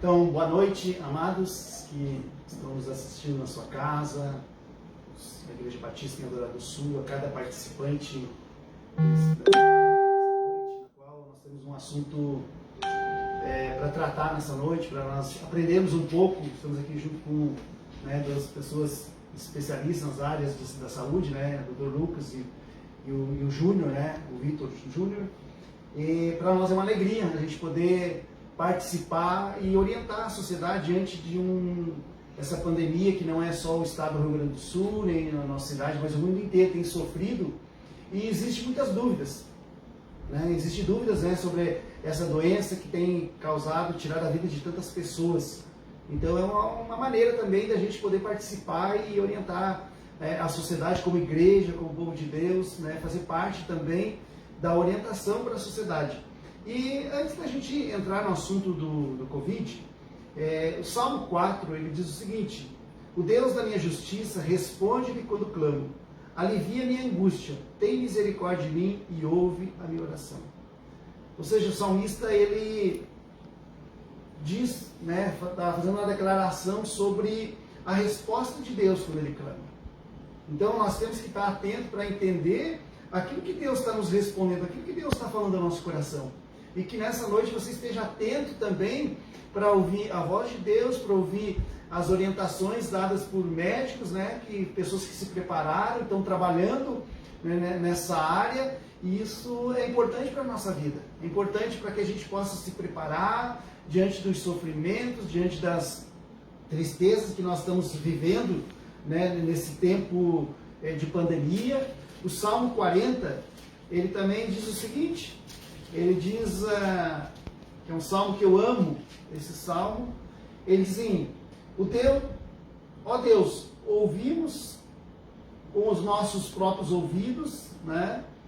Então, boa noite, amados que estão nos assistindo na sua casa, na Igreja Batista em Eldorado do Sul, a cada participante nessa noite, na qual nós temos um assunto para tratar nessa noite, para nós aprendermos um pouco. Estamos aqui junto com duas pessoas especialistas nas áreas da saúde, o Dr. Lucas e o Júnior, o Vitor Júnior. E para nós é uma alegria a gente poder participar e orientar a sociedade diante de essa pandemia que não é só o estado do Rio Grande do Sul, nem na nossa cidade, mas o mundo inteiro tem sofrido, e existem muitas dúvidas. Existem dúvidas sobre essa doença que tem tirado a vida de tantas pessoas. Então é uma maneira também da gente poder participar e orientar a sociedade como igreja, como povo de Deus, fazer parte também da orientação para a sociedade. E antes da gente entrar no assunto do Covid, o Salmo 4, ele diz o seguinte: o Deus da minha justiça responde-me quando clamo, alivia minha angústia, tem misericórdia de mim e ouve a minha oração. Ou seja, o salmista, ele diz, está fazendo uma declaração sobre a resposta de Deus quando ele clama. Então nós temos que estar atentos para entender aquilo que Deus está nos respondendo, aquilo que Deus está falando ao nosso coração. E que nessa noite você esteja atento também para ouvir a voz de Deus, para ouvir as orientações dadas por médicos, pessoas que se prepararam, estão trabalhando nessa área. E isso é importante para a nossa vida. É importante para que a gente possa se preparar diante dos sofrimentos, diante das tristezas que nós estamos vivendo nesse tempo de pandemia. O Salmo 40, ele também diz o seguinte, ele diz, que é um salmo que eu amo, esse salmo, ele diz assim: ó Deus, ouvimos com os nossos próprios ouvidos,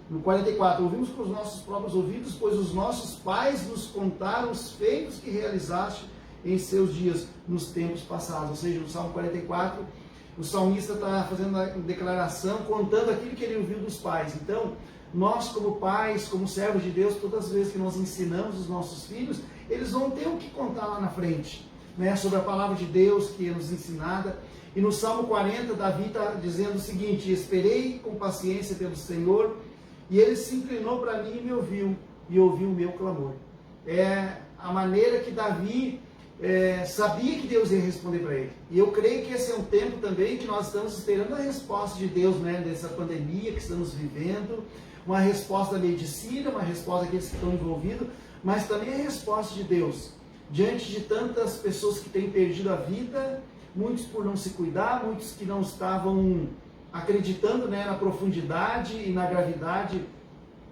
no 44, ouvimos com os nossos próprios ouvidos, pois os nossos pais nos contaram os feitos que realizaste em seus dias, nos tempos passados. Ou seja, no Salmo 44, o salmista está fazendo uma declaração, contando aquilo que ele ouviu dos pais. Então, nós como pais, como servos de Deus, todas as vezes que nós ensinamos os nossos filhos, eles vão ter o que contar lá na frente, sobre a palavra de Deus que é nos ensinada. E no Salmo 40, Davi está dizendo o seguinte: esperei com paciência pelo Senhor, e ele se inclinou para mim e me ouviu, e ouviu o meu clamor. É a maneira que Davi sabia que Deus ia responder para ele. E eu creio que esse é um tempo também que nós estamos esperando a resposta de Deus, dessa pandemia que estamos vivendo, uma resposta da medicina, uma resposta daqueles que estão envolvidos, mas também a resposta de Deus, diante de tantas pessoas que têm perdido a vida, muitos por não se cuidar, muitos que não estavam acreditando na profundidade e na gravidade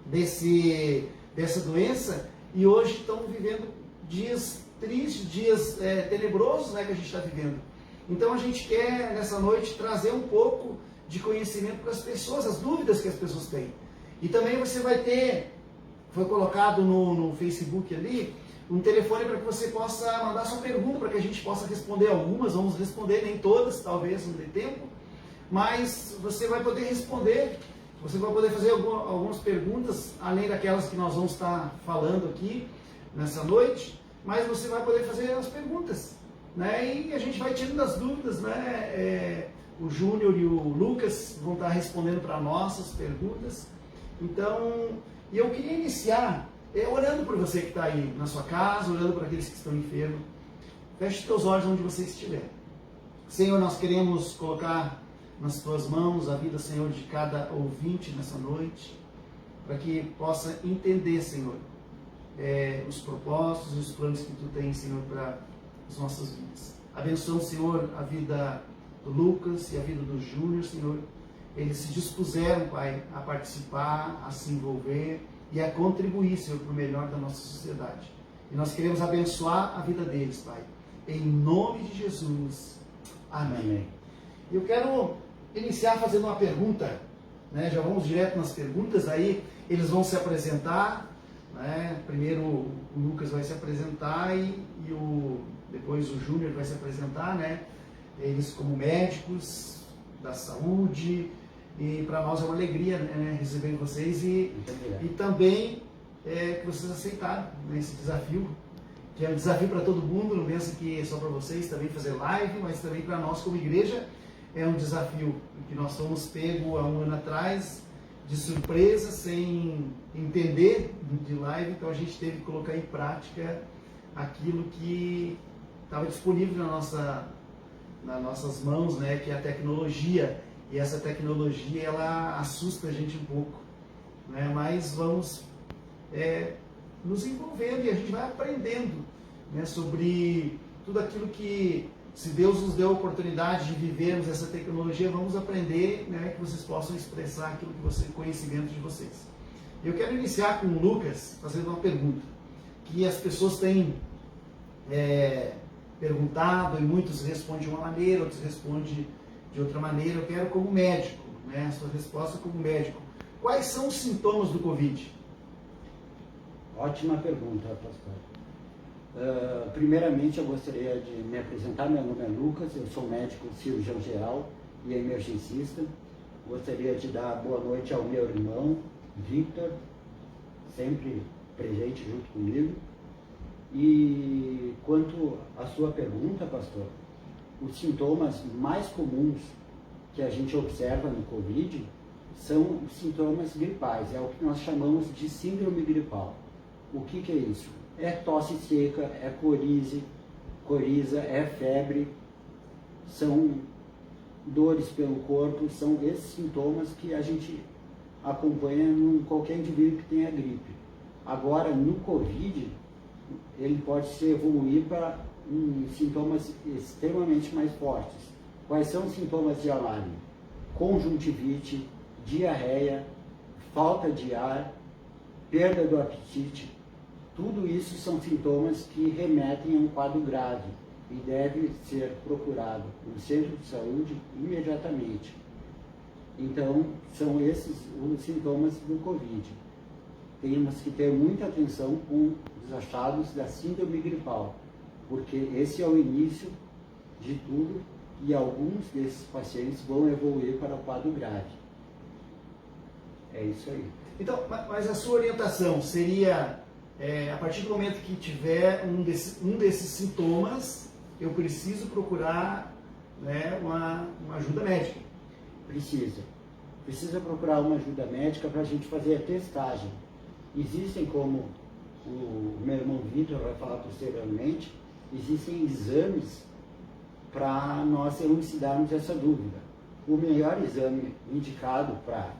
dessa doença, e hoje estão vivendo dias tristes, dias tenebrosos que a gente está vivendo. Então a gente quer nessa noite trazer um pouco de conhecimento para as pessoas, as dúvidas que as pessoas têm. E também você vai ter, foi colocado no Facebook ali, um telefone para que você possa mandar sua pergunta, para que a gente possa responder algumas. Vamos responder, nem todas, talvez não dê tempo, mas você vai poder responder, você vai poder fazer algumas perguntas, além daquelas que nós vamos estar falando aqui nessa noite, mas você vai poder fazer as perguntas, e a gente vai tirando as dúvidas, o Júnior e o Lucas vão estar respondendo para nossas perguntas. Então, eu queria iniciar orando por você que está aí na sua casa, orando por aqueles que estão enfermos. Feche os teus olhos onde você estiver. Senhor, nós queremos colocar nas tuas mãos a vida, Senhor, de cada ouvinte nessa noite, para que possa entender, Senhor, os propósitos e os planos que tu tens, Senhor, para as nossas vidas. Abençoa, Senhor, a vida do Lucas e a vida do Júnior, Senhor. Eles se dispuseram, Pai, a participar, a se envolver e a contribuir, Senhor, para o melhor da nossa sociedade. E nós queremos abençoar a vida deles, Pai. Em nome de Jesus. Amém. Eu quero iniciar fazendo uma pergunta, já vamos direto nas perguntas, aí eles vão se apresentar, primeiro o Lucas vai se apresentar e depois o Júnior vai se apresentar, eles como médicos da saúde, e para nós é uma alegria receber vocês e também que vocês aceitaram esse desafio que é um desafio para todo mundo, não pensa que é só para vocês também fazer live, mas também para nós como igreja é um desafio, que nós fomos pego há um ano atrás, de surpresa, sem entender de live, então a gente teve que colocar em prática aquilo que estava disponível nas nossas mãos, né, que é a tecnologia, e essa tecnologia ela assusta a gente um pouco, né, mas vamos nos envolvendo e a gente vai aprendendo, né, sobre tudo aquilo que, se Deus nos deu a oportunidade de vivermos essa tecnologia, vamos aprender, né, que vocês possam expressar aquilo que você, conhecimento de vocês. Eu quero iniciar com o Lucas fazendo uma pergunta que as pessoas têm perguntado e muitos respondem de uma maneira, outros respondem de outra maneira. Eu quero como médico, né, a sua resposta como médico. Quais são os sintomas do Covid? Ótima pergunta, pastor. Primeiramente, eu gostaria de me apresentar. Meu nome é Lucas, eu sou médico cirurgião geral e emergencista. Gostaria de dar boa noite ao meu irmão, Victor, sempre presente junto comigo. E quanto à sua pergunta, pastor, os sintomas mais comuns que a gente observa no Covid são os sintomas gripais, é o que nós chamamos de síndrome gripal. O que é isso? É tosse seca, é coriza, é febre, são dores pelo corpo, são esses sintomas que a gente acompanha em qualquer indivíduo que tenha gripe. Agora, no Covid, ele pode se evoluir para sintomas extremamente mais fortes. Quais são os sintomas de alarme? Conjuntivite, diarreia, falta de ar, perda do apetite. Tudo isso são sintomas que remetem a um quadro grave e deve ser procurado no centro de saúde imediatamente. Então, são esses os sintomas do Covid. Temos que ter muita atenção com os achados da síndrome gripal, porque esse é o início de tudo e alguns desses pacientes vão evoluir para o quadro grave. É isso aí. Então, mas a sua orientação seria, a partir do momento que tiver um desses sintomas, eu preciso procurar, né, uma ajuda médica? Precisa procurar uma ajuda médica para a gente fazer a testagem. Existem, como o meu irmão Vitor vai falar posteriormente, existem exames para nós elucidarmos essa dúvida. O melhor exame indicado para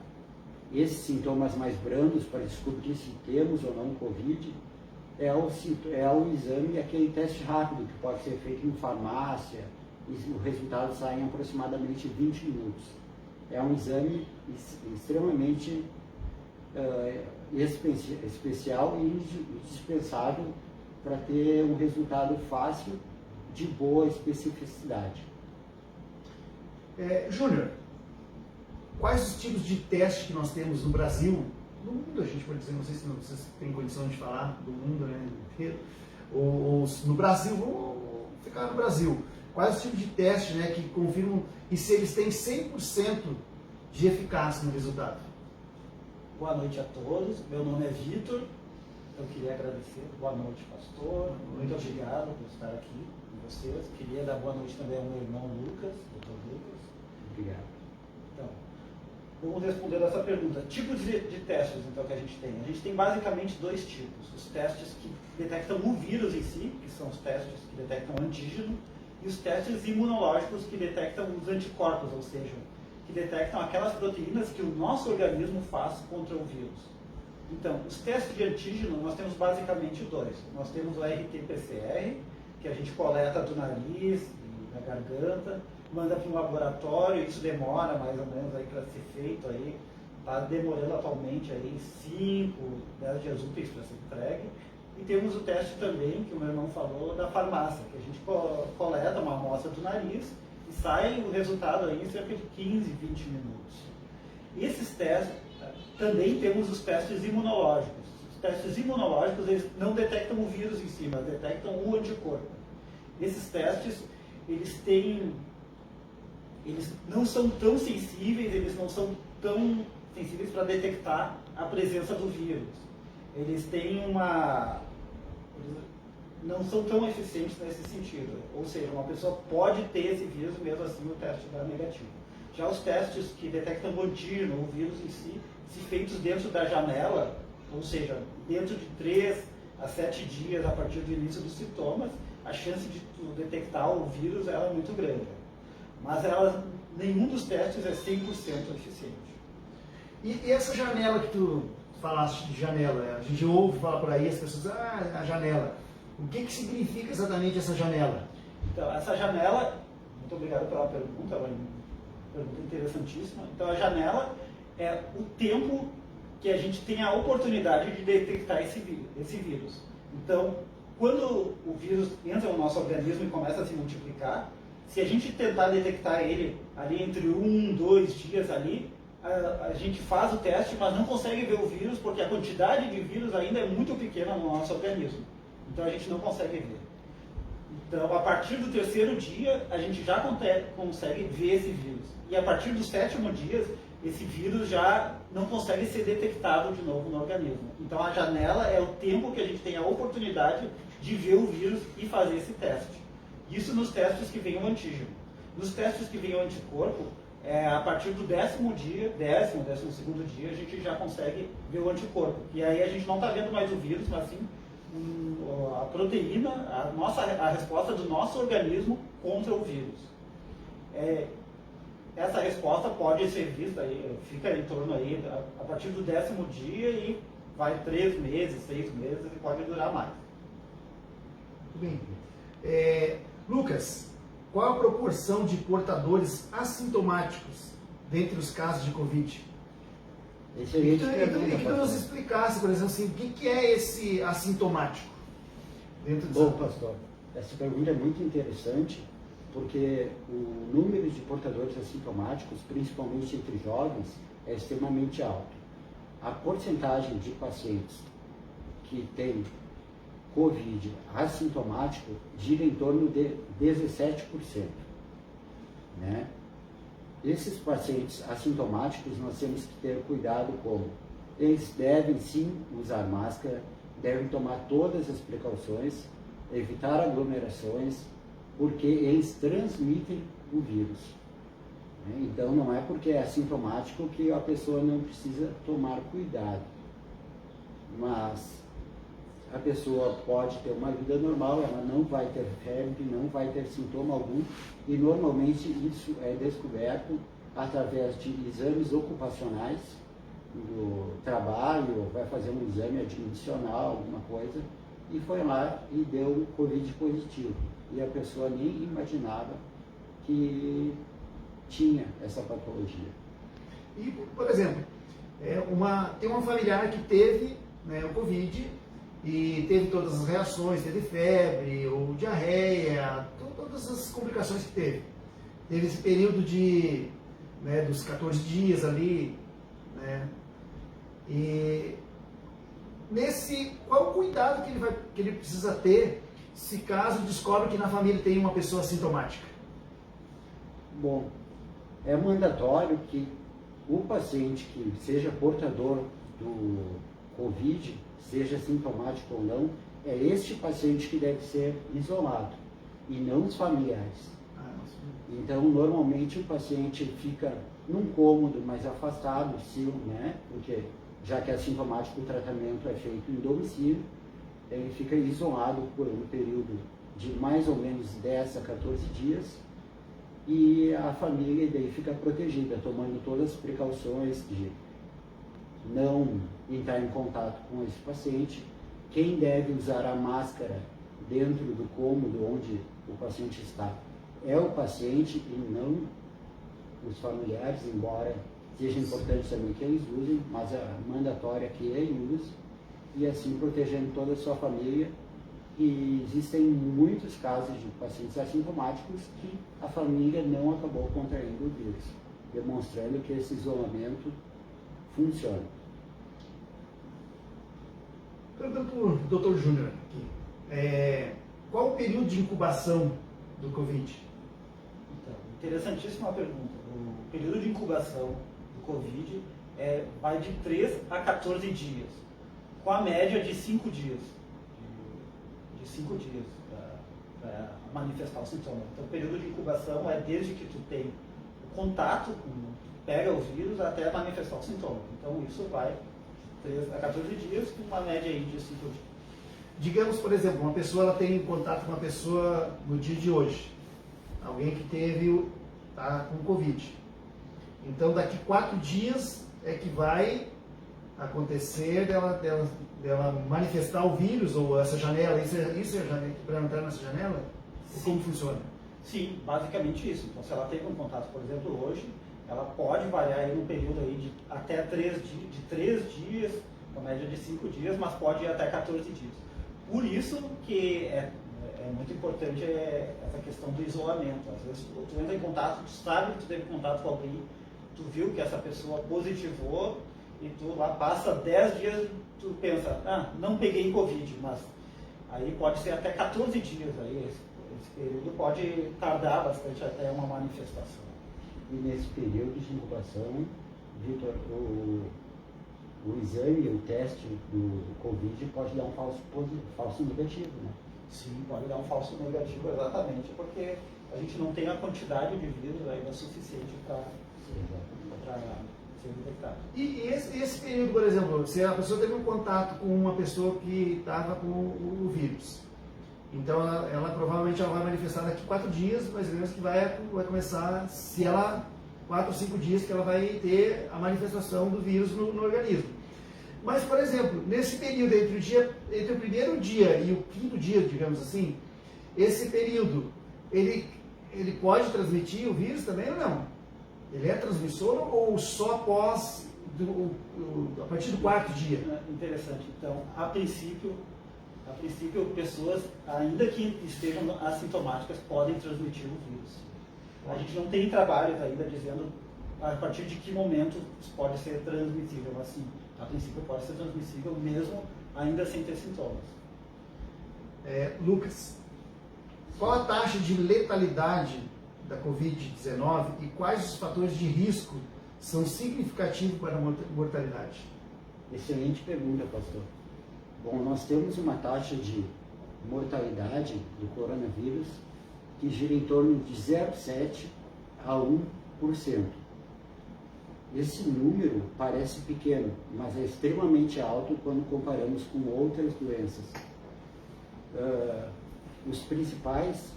esses sintomas mais brandos, para descobrir se temos ou não Covid, é o exame, aquele teste rápido que pode ser feito em farmácia, e o resultado sai em aproximadamente 20 minutos. É um exame extremamente especial e indispensável para ter um resultado fácil, de boa especificidade. Júnior, quais os tipos de testes que nós temos no Brasil, no mundo a gente pode dizer, não sei se vocês têm condição de falar do mundo, né, inteiro, ou no Brasil, vamos ficar no Brasil. Quais os tipos de testes, né, que confirmam e se eles têm 100% de eficácia no resultado? Boa noite a todos, meu nome é Vitor, eu queria agradecer, boa noite pastor, muito obrigado por estar aqui com vocês, queria dar boa noite também ao meu irmão Lucas, Dr. Lucas. Obrigado. Então, vamos responder essa pergunta. Tipos de testes então que a gente tem basicamente dois tipos, os testes que detectam o vírus em si, que são os testes que detectam antígeno, e os testes imunológicos que detectam os anticorpos, ou seja, que detectam aquelas proteínas que o nosso organismo faz contra o vírus. Então, os testes de antígeno, nós temos basicamente dois. Nós temos o RT-PCR, que a gente coleta do nariz e da garganta, manda para um laboratório, isso demora mais ou menos aí para ser feito aí, está demorando atualmente aí 5, 10 dias úteis para ser entregue. E temos o teste também, que o meu irmão falou, da farmácia, que a gente coleta uma amostra do nariz e sai o resultado aí em cerca de 15, 20 minutos. Esses testes, também temos os testes imunológicos. Os testes imunológicos, eles não detectam o vírus em si, mas detectam o anticorpo. Esses testes, eles não são tão sensíveis, eles não são tão sensíveis para detectar a presença do vírus. Eles têm não são tão eficientes nesse sentido. Ou seja, uma pessoa pode ter esse vírus mesmo assim o teste dá negativo. Já os testes que detectam o antígeno, o vírus em si, se feitos dentro da janela, ou seja, dentro de 3 a 7 dias a partir do início dos sintomas, a chance de tu detectar o vírus ela é muito grande. Mas nenhum dos testes é 100% eficiente. E essa janela que tu falaste de janela, a gente ouve falar por aí, as pessoas, a janela. O que significa exatamente essa janela? Então, essa janela, muito obrigado pela pergunta, é uma pergunta interessantíssima. Então, a janela é o tempo que a gente tem a oportunidade de detectar esse vírus. Então, quando o vírus entra no nosso organismo e começa a se multiplicar, se a gente tentar detectar ele ali entre 1, 2 dias ali, a gente faz o teste, mas não consegue ver o vírus, porque a quantidade de vírus ainda é muito pequena no nosso organismo. Então a gente não consegue ver. Então, a partir do 3º dia, a gente já consegue ver esse vírus. E a partir do 7º dia, esse vírus já não consegue ser detectado de novo no organismo. Então, a janela é o tempo que a gente tem a oportunidade de ver o vírus e fazer esse teste. Isso nos testes que vem o antígeno. Nos testes que vem o anticorpo, a partir do 10º dia, 12º dia, a gente já consegue ver o anticorpo. E aí a gente não está vendo mais o vírus, mas sim a proteína, a resposta do nosso organismo contra o vírus. Essa resposta pode ser vista, aí, fica em torno aí, a partir do 10º dia e vai 3 meses, 6 meses e pode durar mais. Muito bem. Lucas, qual a proporção de portadores assintomáticos dentre os casos de Covid? Excelente pergunta, E que tu nos explicasse, por exemplo, assim, o que é esse assintomático? Bom, pastor, essa pergunta é muito interessante, porque o número de portadores assintomáticos, principalmente entre jovens, é extremamente alto. A porcentagem de pacientes que têm Covid assintomático gira em torno de 17%. Né? Esses pacientes assintomáticos nós temos que ter cuidado como eles devem sim usar máscara, devem tomar todas as precauções, evitar aglomerações, porque eles transmitem o vírus. Né? Então não é porque é assintomático que a pessoa não precisa tomar cuidado. Mas a pessoa pode ter uma vida normal, ela não vai ter febre, não vai ter sintoma algum, e normalmente isso é descoberto através de exames ocupacionais do trabalho, vai fazer um exame admissional, alguma coisa, e foi lá e deu Covid positivo. E a pessoa nem imaginava que tinha essa patologia. E, por exemplo, tem uma familiar que teve, né, o Covid e teve todas as reações, teve febre, ou diarreia, todas as complicações que teve. Teve esse período dos 14 dias ali, né? E qual o cuidado que ele precisa ter se caso descobre que na família tem uma pessoa assintomática? Bom, é mandatório que o paciente que seja portador do Covid, seja sintomático ou não, é este paciente que deve ser isolado e não os familiares. Então, normalmente o paciente fica num cômodo mais afastado, né? Porque já que é sintomático, o tratamento é feito em domicílio, ele fica isolado por um período de mais ou menos 10 a 14 dias e a família daí fica protegida, tomando todas as precauções de não entrar em contato com esse paciente. Quem deve usar a máscara dentro do cômodo onde o paciente está é o paciente e não os familiares, embora seja importante também que eles usem, mas é mandatório que ele use, e assim protegendo toda a sua família. E existem muitos casos de pacientes assintomáticos que a família não acabou contraindo o vírus, demonstrando que esse isolamento funciona. Perguntando para o Dr. Júnior aqui, qual o período de incubação do Covid? Então, interessantíssima pergunta. O período de incubação do Covid vai de 3 a 14 dias, com a média de 5 dias de de 5 dias para manifestar o sintoma. Então, o período de incubação é desde que tu tem o contato, pega o vírus, até manifestar o sintoma. Então, isso vai 3 a 14 dias, com uma média aí de 5 dias. Digamos, por exemplo, uma pessoa ela tem contato com uma pessoa no dia de hoje, alguém que está com Covid. Então, daqui 4 dias é que vai acontecer dela manifestar o vírus, ou essa janela, isso é para entrar nessa janela? Ou como funciona? Sim, basicamente isso. Então, se ela teve um contato, por exemplo, hoje, ela pode variar aí no período aí de até 3 dias, uma média de 5 dias, mas pode ir até 14 dias. Por isso que é muito importante essa questão do isolamento. Às vezes tu entra em contato, tu sabe que tu teve contato com alguém, tu viu que essa pessoa positivou e tu lá passa 10 dias, tu pensa, não peguei Covid, mas aí pode ser até 14 dias aí, esse período pode tardar bastante até uma manifestação. E nesse período de incubação, Vitor, o exame, o teste do Covid pode dar um falso negativo, né? Sim, pode dar um falso negativo, exatamente, porque a gente não tem a quantidade de vírus ainda suficiente para ser detectado. E esse período, por exemplo, se a pessoa teve um contato com uma pessoa que estava com o vírus, então ela provavelmente vai manifestar daqui 4 dias, mais ou menos, que vai começar, se ela 4 ou 5 dias que ela vai ter a manifestação do vírus no organismo. Mas, por exemplo, nesse período entre o primeiro dia e o 5º dia, digamos assim, esse período, ele pode transmitir o vírus também ou não? Ele é transmissor ou só após, a partir do 4º dia? Interessante. Então, a princípio, pessoas, ainda que estejam assintomáticas, podem transmitir o vírus. A gente não tem trabalhos ainda dizendo a partir de que momento pode ser transmissível, mas sim, a princípio pode ser transmissível mesmo ainda sem ter sintomas. Lucas, qual a taxa de letalidade da Covid-19 e quais os fatores de risco são significativos para a mortalidade? Excelente pergunta, pastor. Bom, nós temos uma taxa de mortalidade do coronavírus que gira em torno de 0,7% a 1%. Esse número parece pequeno, mas é extremamente alto quando comparamos com outras doenças. Os principais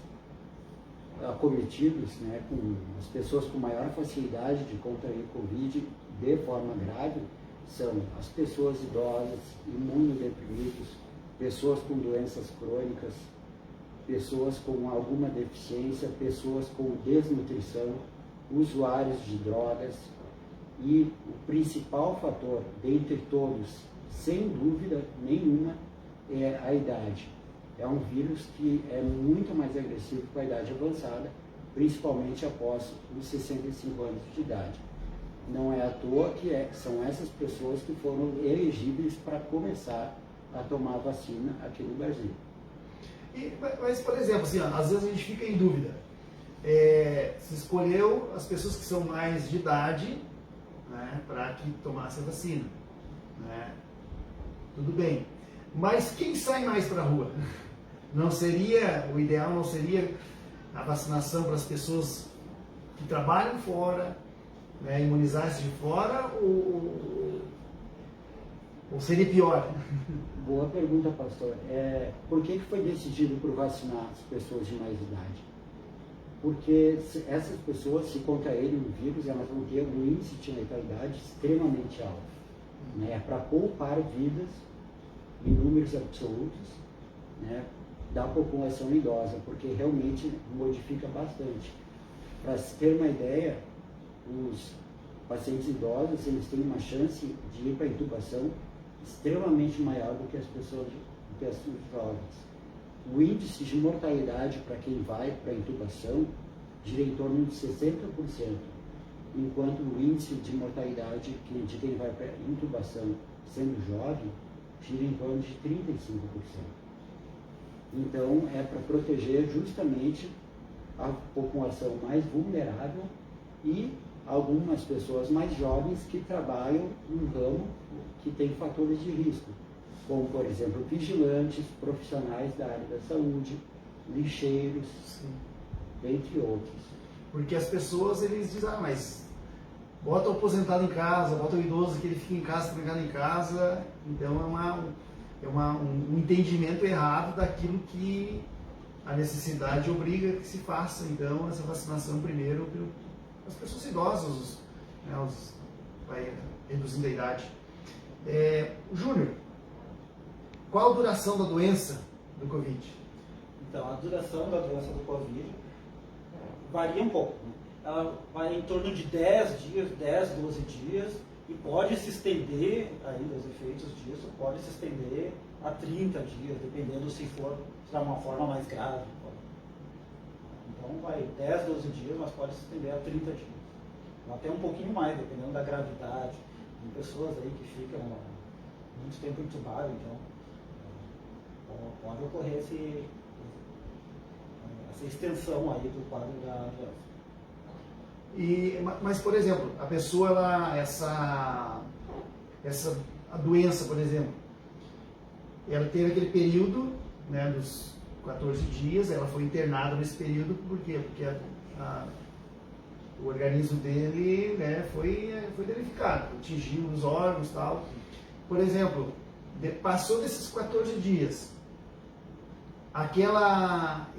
acometidos, né, com as pessoas com maior facilidade de contrair Covid de forma grave, são as pessoas idosas, imunodeprimidos, pessoas com doenças crônicas, pessoas com alguma deficiência, pessoas com desnutrição, usuários de drogas e o principal fator, dentre todos, sem dúvida nenhuma, é a idade. É um vírus que é muito mais agressivo com a idade avançada, principalmente após os 65 anos de idade. Não é à toa que são essas pessoas que foram elegíveis para começar a tomar a vacina aqui no Brasil. Mas, por exemplo, assim, às vezes a gente fica em dúvida. Se escolheu as pessoas que são mais de idade, né, para que tomasse a vacina. Né? Tudo bem. Mas quem sai mais para a rua? O ideal não seria a vacinação para as pessoas que trabalham fora, né, imunizar-se de fora, ou seria pior? Boa pergunta, pastor. Por que foi decidido por vacinar as pessoas de mais idade? Porque essas pessoas, se contraírem o vírus, elas vão ter um índice de letalidade extremamente alto. Né, para poupar vidas em números absolutos, né, da população idosa, porque realmente modifica bastante. Para se ter uma ideia, os pacientes idosos eles têm uma chance de ir para a intubação extremamente maior do que as pessoas jovens. O índice de mortalidade para quem vai para a intubação gira em torno de 60%, enquanto o índice de mortalidade de quem vai para a intubação sendo jovem gira em torno de 35%. Então, é para proteger justamente a população mais vulnerável e algumas pessoas mais jovens que trabalham num ramo que tem fatores de risco. como, por exemplo, vigilantes, profissionais da área da saúde, lixeiros, Sim. entre outros. Porque as pessoas, eles dizem, mas bota o aposentado em casa, bota o idoso que ele fica em casa, trancado em casa. Então um entendimento errado daquilo que a necessidade obriga que se faça. Então, essa vacinação primeiro para as pessoas idosas, né, vai reduzindo a idade. Júnior, qual a duração da doença do Covid? Então, a duração da doença do Covid varia um pouco. Né? Ela vai em torno de 10 dias, 10, 12 dias, e pode se estender, ainda os efeitos disso, pode se estender a 30 dias, dependendo se for de uma forma mais grave. Então, vai 10, 12 dias, mas pode se estender a 30 dias. Até um pouquinho mais, dependendo da gravidade. Tem pessoas aí que ficam muito tempo entubadas, então pode ocorrer essa extensão aí do quadro da doença. Mas, por exemplo, a pessoa, a doença, por exemplo, ela teve aquele período, né, dos 14 dias, ela foi internada nesse período, por quê? Porque o organismo dele, né, foi danificado, atingiu os órgãos e tal. Por exemplo, passou desses 14 dias,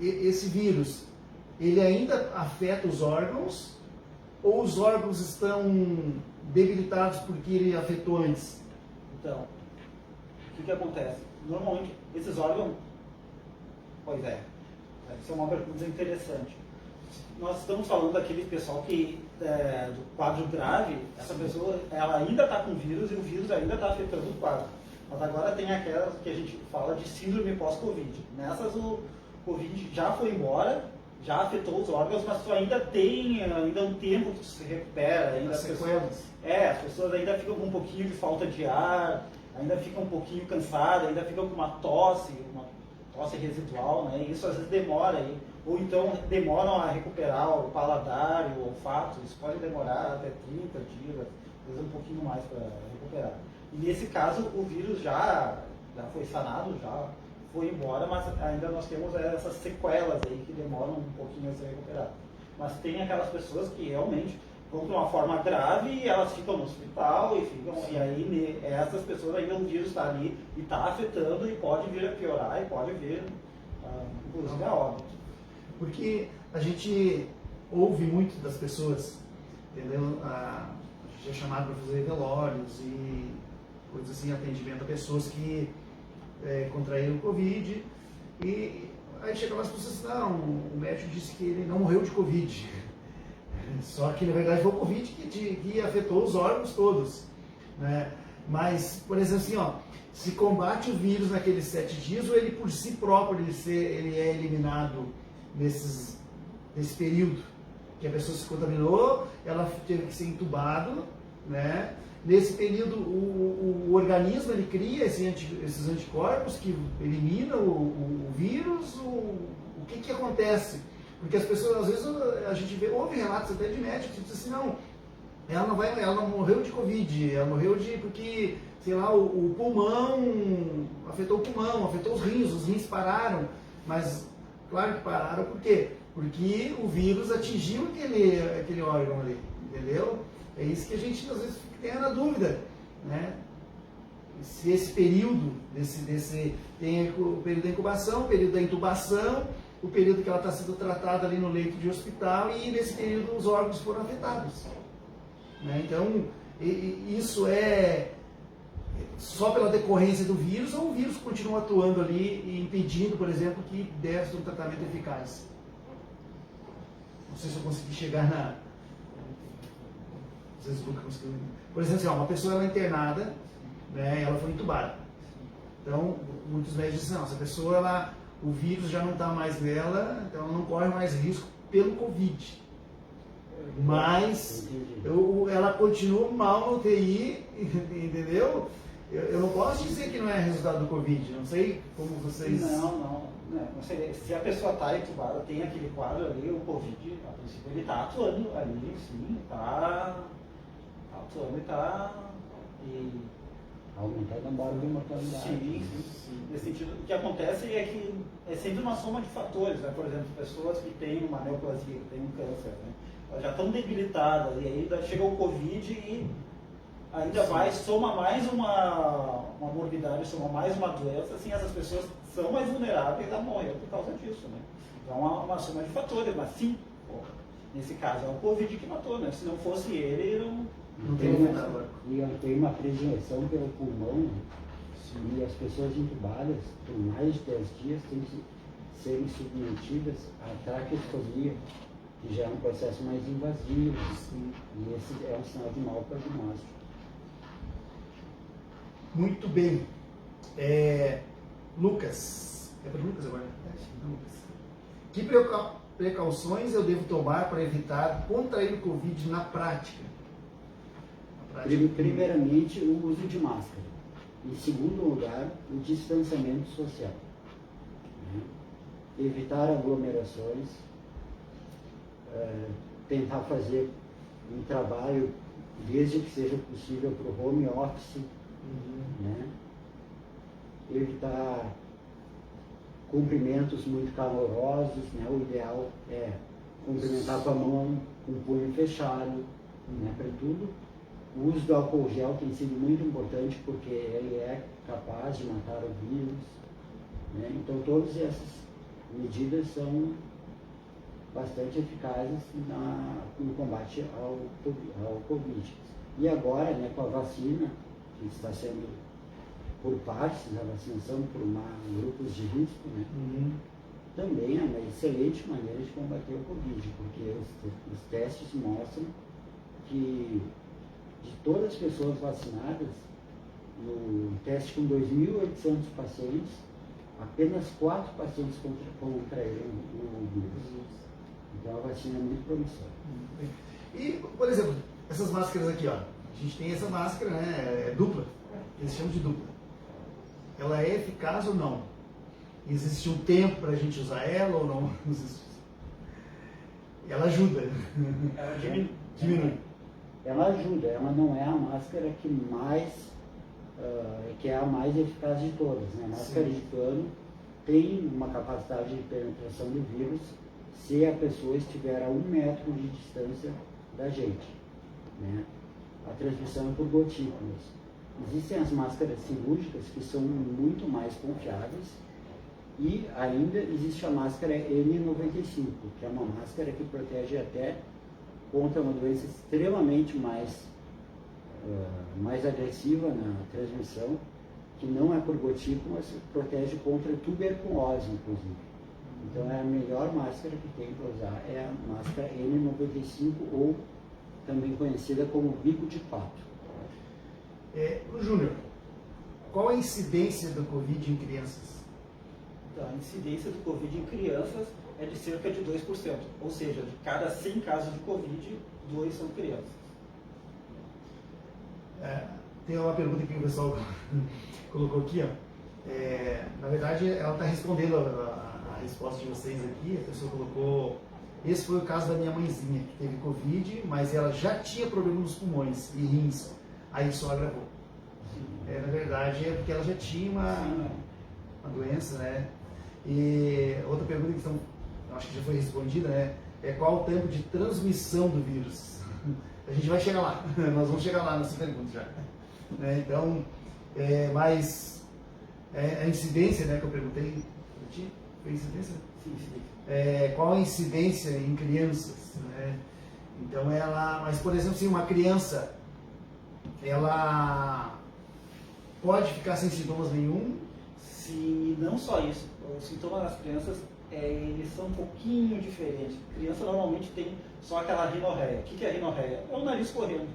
esse vírus, ele ainda afeta os órgãos, ou os órgãos estão debilitados porque ele afetou antes? Então, o que acontece? Normalmente, esses órgãos... Pois é, essa é uma pergunta interessante. Nós estamos falando daquele pessoal que, do quadro grave, essa pessoa ela ainda está com vírus e o vírus ainda está afetando o quadro. Mas agora tem aquelas que a gente fala de síndrome pós-Covid. Nessas o Covid já foi embora, já afetou os órgãos, mas tu ainda tem um tempo que tu se recupera. Ainda as pessoas ainda ficam com um pouquinho de falta de ar, ainda ficam um pouquinho cansadas, ainda ficam com uma tosse residual, né? Isso às vezes demora aí. Ou então demoram a recuperar o paladar e o olfato, isso pode demorar até 30 dias, às vezes um pouquinho mais para recuperar. E nesse caso o vírus já foi sanado, já foi embora, mas ainda nós temos essas sequelas aí que demoram um pouquinho a se recuperar. Mas tem aquelas pessoas que realmente vão para uma forma grave e elas ficam no hospital e aí essas pessoas ainda o vírus está ali e está afetando e pode vir a piorar e pode vir inclusive a óbito. Porque a gente ouve muito das pessoas, entendeu? A gente é chamado para fazer velórios e coisas assim, atendimento a pessoas que contraíram o Covid, e aí chega lá as pessoas e não, o médico disse que ele não morreu de Covid, só que na verdade foi o Covid que afetou os órgãos todos, né? Mas, por exemplo, assim, se combate o vírus naqueles 7 dias, ou ele por si próprio ele é eliminado nesse período que a pessoa se contaminou, ela teve que ser entubado, né? Nesse período o organismo ele cria esses anticorpos que eliminam o vírus. O que acontece? Porque as pessoas, às vezes, a gente ouve relatos até de médicos que dizem assim, não, ela não morreu de Covid, ela morreu porque, sei lá, o pulmão, afetou o pulmão, afetou os rins pararam, mas claro que pararam, por quê? Porque o vírus atingiu aquele órgão ali, entendeu? É isso que a gente às vezes tem na dúvida, né? Se esse período, tem o período da incubação, o período da intubação, o período que ela está sendo tratada ali no leito de hospital, e nesse período os órgãos foram afetados, né? Então, isso é só pela decorrência do vírus, ou o vírus continua atuando ali e impedindo, por exemplo, que desse um tratamento eficaz? Não sei se eu consegui chegar na... Vocês nunca conseguiram... Por exemplo, assim, uma pessoa ela é internada, né, ela foi entubada. Então, muitos médicos dizem, não, essa pessoa, o vírus já não está mais nela, então ela não corre mais risco pelo Covid. Mas ela continua mal no UTI, entendeu? Eu não posso dizer que não é resultado do Covid, não sei como vocês... Não. Se a pessoa está entubada, tem aquele quadro ali, o Covid, a princípio ele está atuando ali, sim, está atuando e aumentando a mortalidade. Sim. Nesse sentido, o que acontece é que é sempre uma soma de fatores, né? Por exemplo, pessoas que têm uma neoplasia, que têm um câncer, né? Elas já estão debilitadas, e aí chega o Covid e ainda soma mais uma morbidade, soma mais uma doença, assim, essas pessoas são mais vulneráveis a morrer por causa disso, né? Então é uma soma de fatores, mas sim, nesse caso é o Covid que matou, né? Se não fosse ele, não tem tem uma predileção pelo pulmão, né? E as pessoas entubadas por mais de 10 dias têm que serem submetidas à traqueostomia, que já é um processo mais invasivo. Sim. E esse é um sinal de mau prognóstico. Muito bem. Lucas. É para Lucas agora? Lucas. Que precauções eu devo tomar para evitar contrair o Covid na prática? Primeiramente, o uso de máscara. Em segundo lugar, o distanciamento social. Né? Evitar aglomerações, tentar fazer um trabalho, desde que seja possível, para o home office, né? Evitar cumprimentos muito calorosos, né? O ideal é cumprimentar com a mão, com o punho fechado, né? Para tudo. O uso do álcool gel tem sido muito importante porque ele é capaz de matar o vírus, né? Então todas essas medidas são bastante eficazes no combate ao Covid. E agora, né, com a vacina, que está sendo por partes, a vacinação por grupos de risco, né? Também é uma excelente maneira de combater o Covid, porque os testes mostram que de todas as pessoas vacinadas, no teste com 2.800 pacientes, apenas 4 pacientes contraíram o vírus. Então a vacina é muito promissora. E, por exemplo, essas máscaras aqui, ó. A gente tem essa máscara, né? É dupla. Eles chamam de dupla. Ela é eficaz ou não? Existe um tempo para a gente usar ela ou não? Ela ajuda. Ela diminui. Ela ajuda, ela não é a máscara que é a mais eficaz de todas, né? A máscara de pano tem uma capacidade de penetração do vírus se a pessoa estiver a 1 metro de distância da gente, né? A transmissão é por gotículas. Existem as máscaras cirúrgicas que são muito mais confiáveis e ainda existe a máscara N95, que é uma máscara que protege até contra uma doença extremamente mais agressiva na transmissão, que não é por gotícula, mas protege contra tuberculose, inclusive. Então é a melhor máscara que tem para usar, é a máscara N95, ou também conhecida como bico de pato. Júnior, qual a incidência do Covid em crianças? Então, a incidência do Covid em crianças é de cerca de 2%, ou seja, de cada 100 casos de Covid, 2 são crianças. Tem uma pergunta que o pessoal colocou aqui, ó. Na verdade, ela está respondendo a resposta de vocês aqui. A pessoa colocou: esse foi o caso da minha mãezinha, que teve Covid, mas ela já tinha problema nos pulmões e rins, aí só agravou. Na verdade, é porque ela já tinha uma doença, né? E outra pergunta que acho que já foi respondida, né? Qual o tempo de transmissão do vírus? A gente vai chegar lá, nós vamos chegar lá nessa pergunta já. Então, mas a incidência, né, que eu perguntei, foi incidência? Sim, incidência. Qual a incidência em crianças? Né? Então mas por exemplo, se uma criança, ela pode ficar sem sintomas nenhum? Sim, não só isso. Os sintomas das crianças, eles são um pouquinho diferentes. A criança normalmente tem só aquela rinorreia. O que é a rinorreia? É o nariz correndo.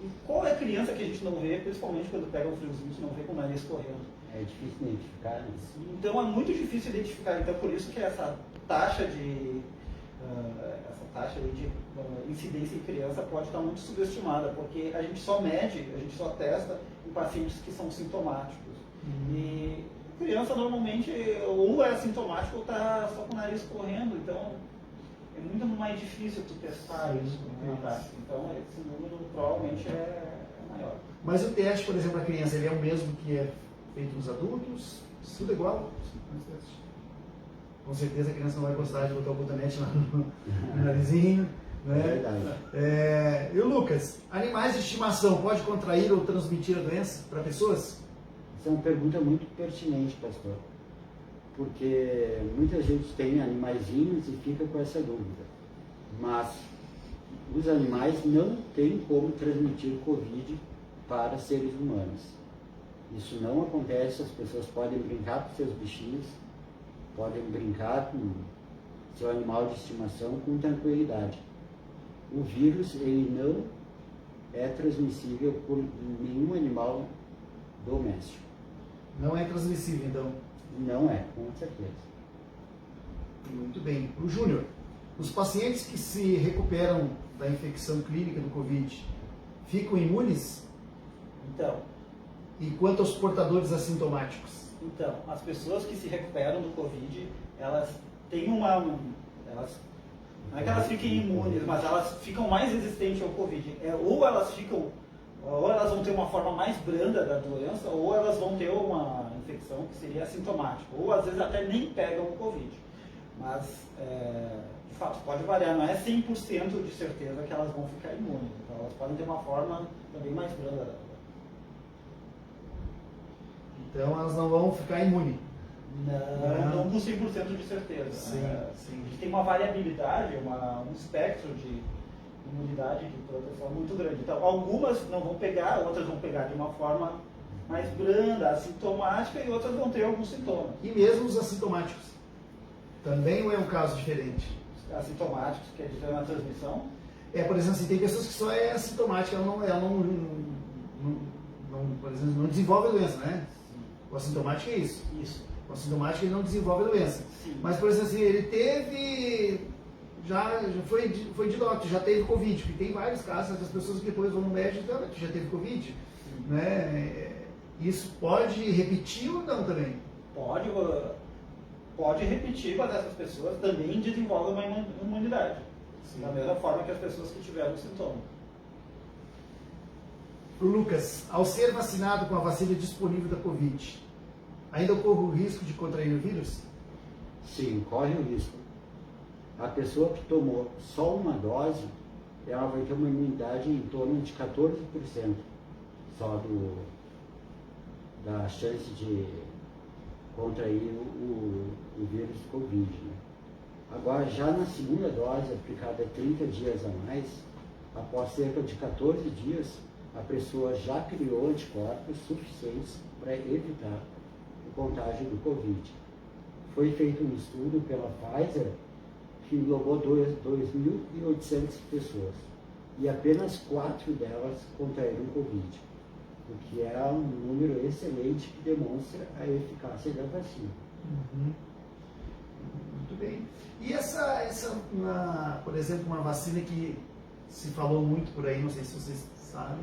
E qual é a criança que a gente não vê, principalmente quando pega um friozinho, a gente não vê com o nariz correndo? É difícil identificar, né? Então é muito difícil identificar. Então por isso que essa taxa de incidência em criança pode estar muito subestimada, porque a gente só mede, a gente só testa em pacientes que são sintomáticos. E criança normalmente ou é assintomático ou está só com o nariz correndo, então é muito mais difícil tu testar isso. Então esse número provavelmente é maior. Mas o teste, por exemplo, a criança, ele é o mesmo que é feito nos adultos? Tudo igual? Com certeza a criança não vai gostar de botar o cotonete lá no narizinho. Né? É verdade. E o Lucas, animais de estimação pode contrair ou transmitir a doença para pessoas? Essa é uma pergunta muito pertinente, pastor. Porque muita gente tem animaizinhos e fica com essa dúvida. Mas os animais não têm como transmitir Covid para seres humanos. Isso não acontece, as pessoas podem brincar com seus bichinhos, podem brincar com seu animal de estimação com tranquilidade. O vírus, ele não é transmissível por nenhum animal doméstico. Não é transmissível, então? Não é, com certeza. Muito bem. O Júnior, os pacientes que se recuperam da infecção clínica do Covid ficam imunes? Então, E quanto aos portadores assintomáticos? as pessoas que se recuperam do Covid, elas têm não é que elas fiquem imunes, mas elas ficam mais resistentes ao Covid. Ou elas vão ter uma forma mais branda da doença, ou elas vão ter uma infecção que seria assintomática, ou às vezes até nem pegam o Covid. Mas, de fato, pode variar, não é 100% de certeza que elas vão ficar imunes. Então, elas podem ter uma forma também mais branda da doença. Então elas não vão ficar imunes. Não com 100% de certeza. Sim, né? sim. A gente tem uma variabilidade, um espectro de imunidade de proteção muito grande. Então, algumas não vão pegar, outras vão pegar de uma forma mais branda, assintomática, e outras vão ter alguns sintomas. E mesmo os assintomáticos? Também ou é um caso diferente? Assintomáticos, quer dizer, na transmissão. Por exemplo, assim, tem pessoas que só é assintomática, ela não, por exemplo, não desenvolve a doença, né? O assintomático é isso. Isso. O assintomático ele não desenvolve a doença. Sim. Mas, por exemplo, assim, ele teve, já foi de lote, já teve Covid, porque tem vários casos das pessoas que depois vão no médico e já teve Covid. Né? Isso pode repetir ou não também? Pode repetir, mas essas pessoas também desenvolvem uma imunidade. Sim. Da mesma forma que as pessoas que tiveram sintoma. Pro Lucas, ao ser vacinado com a vacina disponível da Covid, ainda corre o risco de contrair o vírus? Sim, corre o risco. A pessoa que tomou só uma dose, ela vai ter uma imunidade em torno de 14% só da chance de contrair o vírus Covid. Né? Agora, já na segunda dose, aplicada 30 dias a mais, após cerca de 14 dias, a pessoa já criou anticorpos suficientes para evitar o contágio do Covid. Foi feito um estudo pela Pfizer que englobou 2.800 pessoas e apenas 4 delas contraíram Covid, o que é um número excelente que demonstra a eficácia da vacina. Uhum. Muito bem. E por exemplo, uma vacina que se falou muito por aí, não sei se vocês sabem,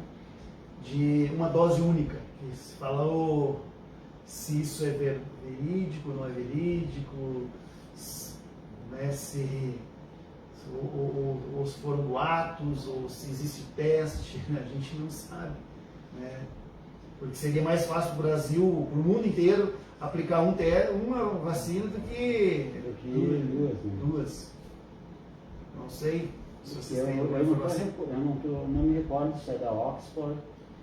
de uma dose única, que se falou se isso é verídico, não é verídico, né, ou se foram boatos, ou se existe teste, a gente não sabe. Né? Porque seria mais fácil para o Brasil, para o mundo inteiro, aplicar uma vacina do que duas. Não sei se vocês têm alguma informação. Eu não me recordo se é da Oxford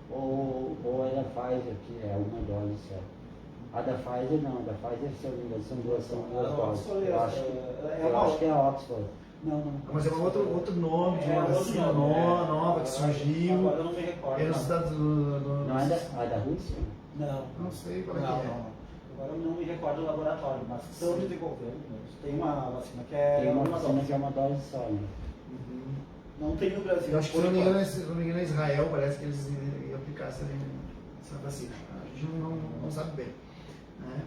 ou é da Pfizer, que é uma dose só. A da Pfizer não, da Pfizer se eu não me engano, são duas doses. Eu acho que é a Oxford. Não. Mas é outro nome de uma vacina nova que surgiu. Agora eu não me recordo. É nos Estados Unidos. Não é da Rússia? Não sei qual é que é. Agora eu não me recordo do laboratório, mas estão desenvolvendo. Tem uma vacina que é Tem uma uma vacina dose. que é uma dose só, né? Não tem no Brasil. Eu acho que, se não me engano, Israel parece que eles iam aplicar essa vacina. A gente não sabe bem. Né?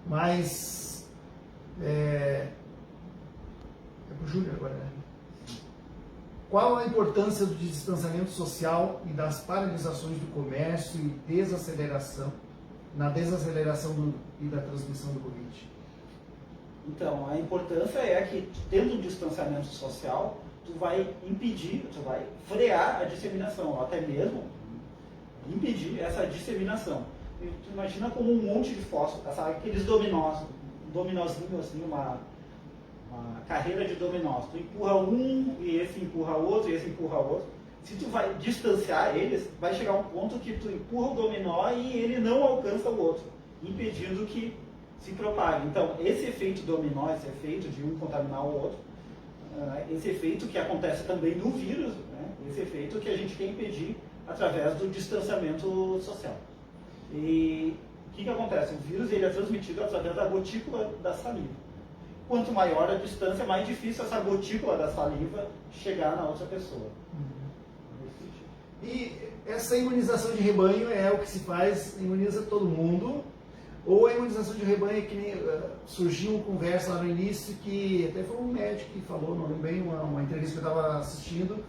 Mas é para o Júnior agora, né? Qual a importância do distanciamento social e das paralisações do comércio e na desaceleração e da transmissão do Covid? Então, a importância é que, tendo um distanciamento social, tu vai impedir, tu vai frear a disseminação, ou até mesmo impedir essa disseminação. E tu imagina como um monte de fósforo, sabe? Aqueles dominós, um dominozinho assim, uma carreira de dominós. Tu empurra um e esse empurra outro e esse empurra outro. Se tu vai distanciar eles, vai chegar um ponto que tu empurra o dominó e ele não alcança o outro, impedindo que se propague. Então, esse efeito dominó, esse efeito de um contaminar o outro, esse efeito que acontece também no vírus, né? Esse efeito que a gente quer impedir através do distanciamento social. E o que acontece? O vírus ele é transmitido através da gotícula da saliva. Quanto maior a distância, mais difícil essa gotícula da saliva chegar na outra pessoa. E essa imunização de rebanho é o que se faz, imuniza todo mundo, ou a imunização de rebanho é que nem, surgiu uma conversa lá no início que até foi um médico que falou, não lembro bem, uma entrevista que eu estava assistindo,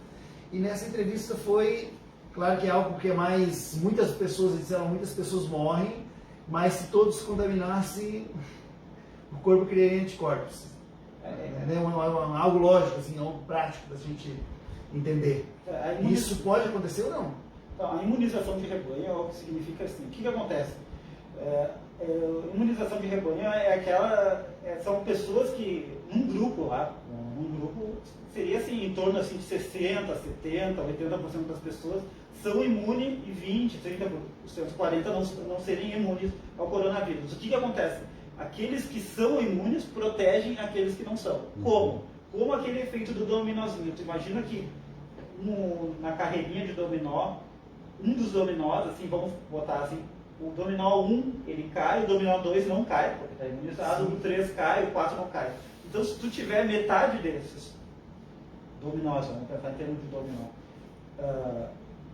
e nessa entrevista foi, claro que é algo que é mais, muitas pessoas disseram, muitas pessoas morrem, mas se todos se contaminassem, o corpo criaria anticorpos. Algo lógico, assim, algo prático da gente entender. Isso pode acontecer ou não? Então, a imunização de rebanho é o que significa assim. O que acontece? Imunização de rebanho é aquela... são pessoas que, num grupo lá, seria assim, em torno assim, de 60%, 70%, 80% das pessoas são imunes e 20%, 30%, 40% não serem imunes ao coronavírus. O que acontece? Aqueles que são imunes protegem aqueles que não são. Como? Como aquele efeito do dominózinho. Tu imagina que na carreirinha de dominó, um dos dominós, assim, vamos botar assim, o dominó 1 ele cai, o dominó 2 não cai, porque está imunizado, o 3 cai, o 4 não cai. Então, se tu tiver metade desses dominós, vamos pensar em termos de dominó,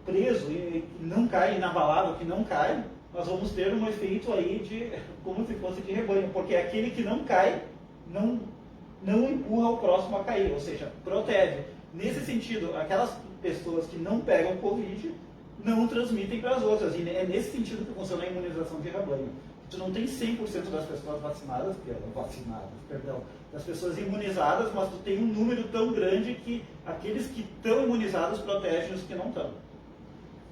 preso e não cai, inabalável, que não cai, nós vamos ter um efeito aí de, como se fosse de rebanho, porque aquele que não cai, não empurra o próximo a cair, ou seja, protege. Nesse sentido, aquelas pessoas que não pegam Covid não transmitem para as outras, e é nesse sentido que funciona a imunização de rebanho. Tu não tem 100% das pessoas das pessoas imunizadas, mas tu tem um número tão grande que aqueles que estão imunizados protegem os que não estão.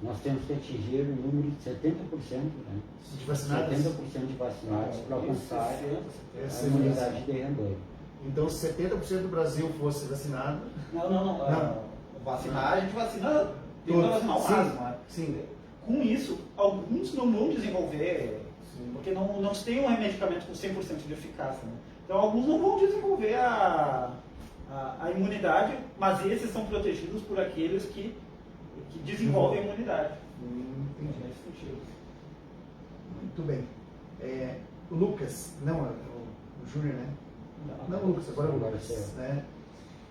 Nós temos que atingir o número de 70%, né? De vacinados? 70% de vacinados para alcançar a imunidade de rebanho. Então, se 70% do Brasil fosse vacinado... Não. Vacinar, a gente vacina, tem que vacinar ao máximo. Né? Sim. Com isso, alguns não vão desenvolver, porque não se tem um medicamento com 100% de eficácia. Né? Então, alguns não vão desenvolver a imunidade, mas esses são protegidos por aqueles que desenvolvem a imunidade. Entendi. Nesse sentido. Muito bem. O Lucas, o Júnior, né? Não, o Lucas, agora é o Lucas. Né?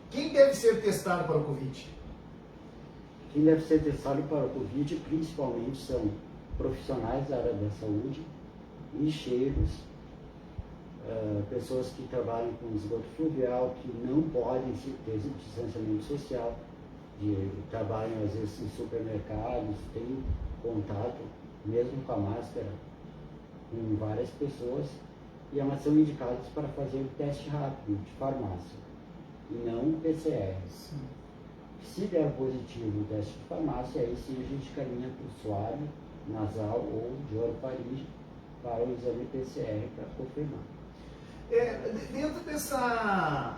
Quem deve ser testado para o Covid? Quem deve ser testado para o Covid, principalmente, são profissionais da área da saúde, lixeiros, pessoas que trabalham com esgoto fluvial, que não podem ter distanciamento social, trabalham às vezes em supermercados, têm contato, mesmo com a máscara, com várias pessoas, e elas são indicadas para fazer o teste rápido de farmácia, e não o PCR. Sim. Se der positivo o teste de farmácia, aí sim a gente caminha para o suave, nasal ou de orofaringe para o exame PCR para confirmar. Dentro dessa...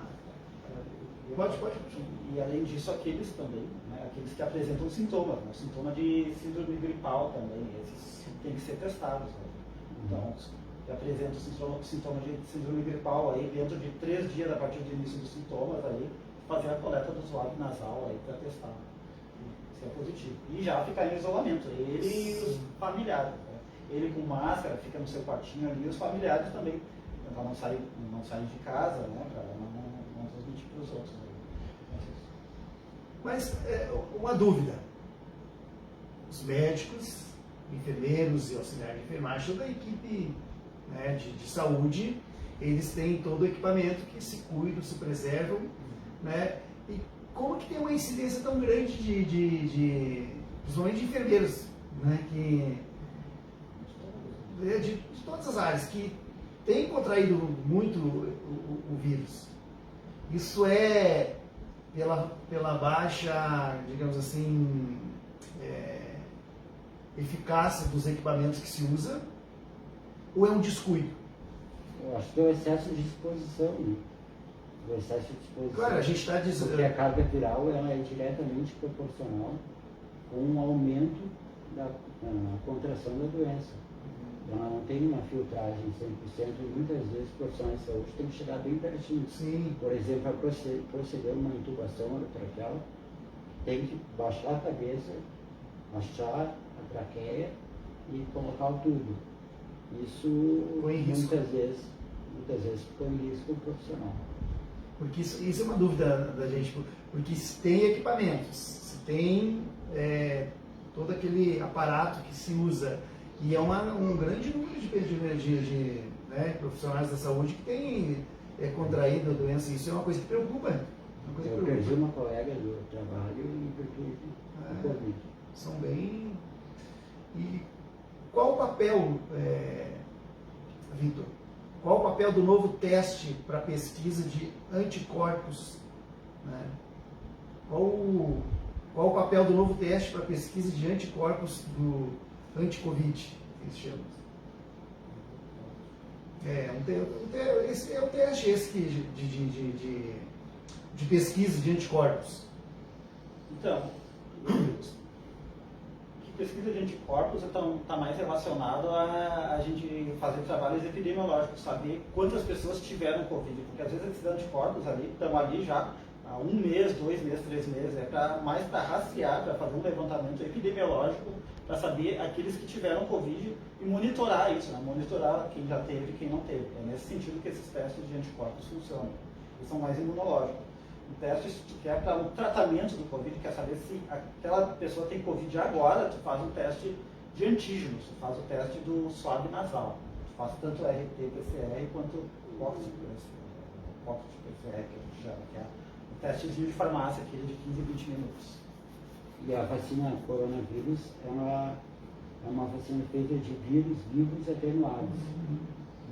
Pode. E além disso, aqueles também, né, aqueles que apresentam sintomas, né, sintoma de síndrome gripal também, esses têm que ser testados. Né? Então, que apresentam sintoma de síndrome gripal aí, dentro de 3 dias a partir do início dos sintomas, aí, fazer a coleta do suave nasal aí para testar se é positivo. E já ficar em isolamento, ele e os familiares. Né? Ele com máscara, fica no seu quartinho ali, e os familiares também, para não sair de casa, né, para não transmitir para os outros. Né? Mas, uma dúvida. Os médicos, enfermeiros e auxiliares de enfermagem, toda a equipe, né, de saúde, eles têm todo o equipamento que se cuidam, se preservam, né? E como que tem uma incidência tão grande principalmente de enfermeiros, né? De todas as áreas, que têm contraído muito o vírus. Isso é pela baixa, digamos assim, eficácia dos equipamentos que se usa ou é um descuido? Eu acho que é o excesso de exposição, né? O excesso de exposição. Claro, a gente está dizendo... Porque a carga viral ela é diretamente proporcional com o aumento da contração da doença. Ela não tem uma filtragem 100% e muitas vezes profissionais de saúde tem que chegar bem pertinho. Sim. Por exemplo, para proceder uma intubação orotraqueal, tem que baixar a cabeça, achar a traqueia e colocar o tubo. Isso muitas vezes põe em risco o profissional. Porque isso é uma dúvida da gente, porque se tem equipamentos, se tem todo aquele aparato que se usa, e é um grande número de profissionais da saúde que tem contraído a doença, isso é uma coisa que preocupa. Eu perdi uma colega do trabalho em virtude do Covid. São bem... E qual o papel, Vitor? Qual o papel do novo teste para pesquisa de anticorpos? Né? Qual o papel do novo teste para pesquisa de anticorpos do anti-Covid, que eles chamam? Esse é o teste de pesquisa de anticorpos. Então, pesquisa de anticorpos está mais relacionado a gente fazer trabalhos epidemiológicos, saber quantas pessoas tiveram Covid, porque às vezes esses anticorpos ali estão ali já há 1 mês, 2 meses, 3 meses, mais para rastrear, para fazer um levantamento epidemiológico, para saber aqueles que tiveram Covid e monitorar isso, né? Monitorar quem já teve e quem não teve. É nesse sentido que esses testes de anticorpos funcionam. Eles são mais imunológicos. O teste que é para o tratamento do Covid, quer saber se aquela pessoa tem Covid agora, tu faz um teste de antígenos, tu faz o teste do swab nasal. Tu faz tanto RT-PCR quanto o PCR, que a gente chama, que é o testezinho de farmácia, aquele de 15 a 20 minutos. E a vacina coronavírus é uma vacina feita de vírus vivos atenuados.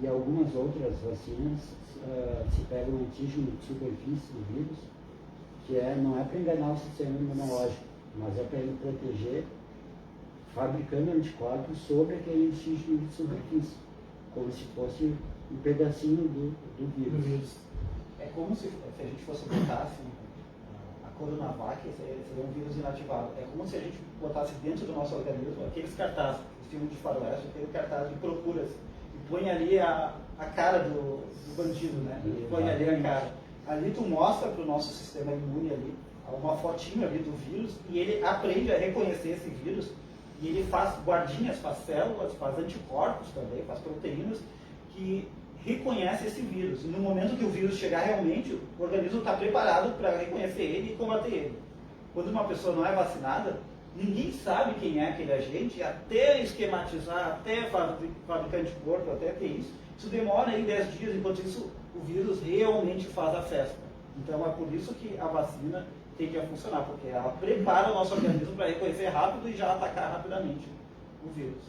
E algumas outras vacinas se pega um antígeno de superfície do vírus, que não é para enganar o sistema imunológico, mas é para ele proteger, fabricando anticorpos sobre aquele antígeno de superfície, como se fosse um pedacinho do vírus. É como se a gente fosse botar assim, a Coronavac, seria um vírus inativado. É como se a gente botasse dentro do nosso organismo aqueles cartazes, os filmes de faroeste, aquele cartaz de procuras, e põe ali a cara do bandido, né? E põe ali a cara. Ali tu mostra para o nosso sistema imune ali, uma fotinho ali do vírus, e ele aprende a reconhecer esse vírus, e ele faz guardinhas, faz células, faz anticorpos também, faz proteínas, que reconhece esse vírus. E no momento que o vírus chegar realmente, o organismo está preparado para reconhecer ele e combater ele. Quando uma pessoa não é vacinada, ninguém sabe quem é aquele agente, até esquematizar, até fabricar anticorpo, até ter isso. Isso demora aí 10 dias, enquanto isso o vírus realmente faz a festa. Então é por isso que a vacina tem que funcionar, porque ela prepara o nosso organismo para reconhecer rápido e já atacar rapidamente o vírus.